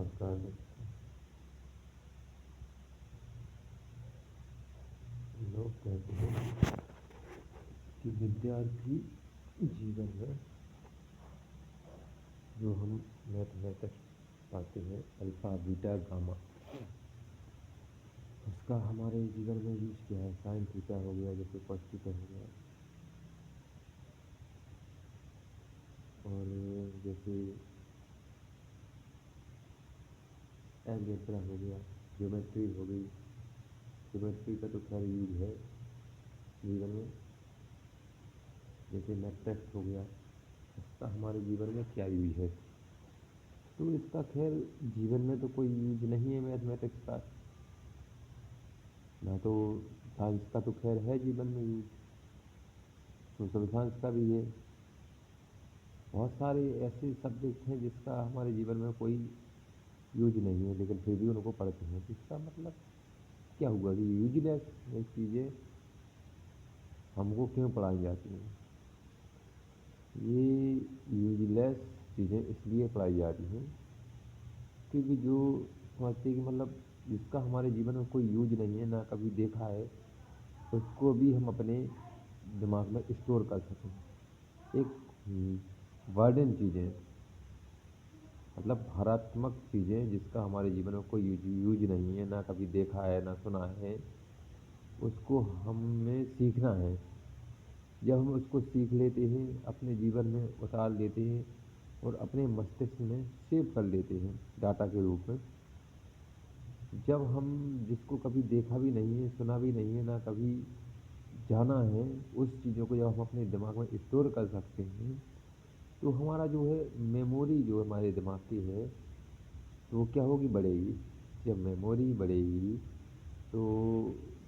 नमस्कार दोस्तों। लोग कहते हैं कि विद्यार्थी जीवन में जो हम मैथमेटिक्स पढ़ते हैं अल्फ़ा बीटा गामा, उसका हमारे जीवन में यूज क्या है। साइन थीटा हो गया, जैसे कॉस थीटा हो गया, और जैसे अलजेब्रा हो गया, ज्योमेट्री हो गई। ज्योमेट्री का तो खैर यूज है जीवन में। जैसे मैथमेटिक्स हो गया, इसका हमारे जीवन में क्या यूज है। तो इसका खैर जीवन में तो कोई यूज नहीं है मैथमेटिक्स का, ना तो साइंस का तो खैर है जीवन में यूज, सोशल साइंस का भी है। बहुत सारे ऐसे सब्जेक्ट हैं जिसका हमारे जीवन में कोई यूज नहीं है, लेकिन फिर भी उनको पढ़ते हैं। तो इसका मतलब क्या हुआ कि यूजलेस ये चीज़ें हमको क्यों पढ़ाई जाती हैं। ये यूजलेस चीज़ें इसलिए पढ़ाई जाती हैं क्योंकि जो समझते हैं कि मतलब जिसका हमारे जीवन में कोई यूज नहीं है, ना कभी देखा है, उसको भी हम अपने दिमाग में स्टोर कर सकें। एक वर्डन चीज़ें, मतलब भारात्मक चीज़ें जिसका हमारे जीवन में कोई यूज नहीं है, ना कभी देखा है ना सुना है, उसको हमें सीखना है। जब हम उसको सीख लेते हैं, अपने जीवन में उतार लेते हैं और अपने मस्तिष्क में सेव कर लेते हैं डाटा के रूप में। जब हम जिसको कभी देखा भी नहीं है, सुना भी नहीं है, ना कभी जाना है, उस चीज़ों को जब हम अपने दिमाग में स्टोर कर सकते हैं, तो हमारा जो है मेमोरी जो हमारे दिमाग की है, तो वो क्या होगी, बढ़ेगी। जब मेमोरी बढ़ेगी तो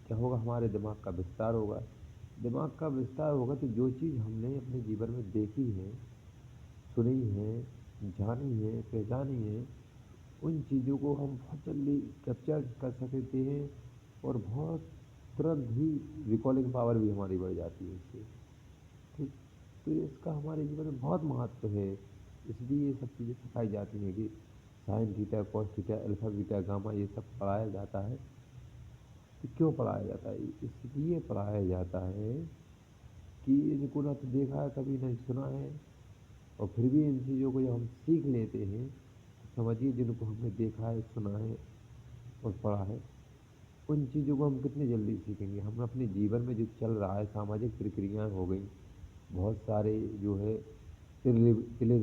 क्या होगा, हमारे दिमाग का विस्तार होगा। दिमाग का विस्तार होगा तो जो चीज़ हमने अपने जीवन में देखी है, सुनी है, जानी है, पहचानी है, उन चीज़ों को हम बहुत जल्दी कैप्चर कर सकते हैं और बहुत तुरंत ही रिकॉर्डिंग पावर भी हमारी बढ़ जाती है इससे। ठीक। तो इसका हमारे जीवन में बहुत महत्व है। इसलिए ये सब चीज़ें सिखाई जाती हैं कि sine theta, cos theta, alpha beta gamma, ये सब पढ़ाया जाता है। तो क्यों पढ़ाया जाता है, इसलिए पढ़ाया जाता है कि इनको ना तो देखा है कभी, नहीं सुना है, और फिर भी इन चीज़ों को जब हम सीख लेते हैं तो समझिए जिनको हमने देखा है, सुना है और पढ़ा है, उन चीज़ों को हम कितनी जल्दी सीखेंगे। हम अपने जीवन में जो चल रहा है, सामाजिक प्रक्रियाएं हो गई, बहुत सारे जो है टेलीविज़न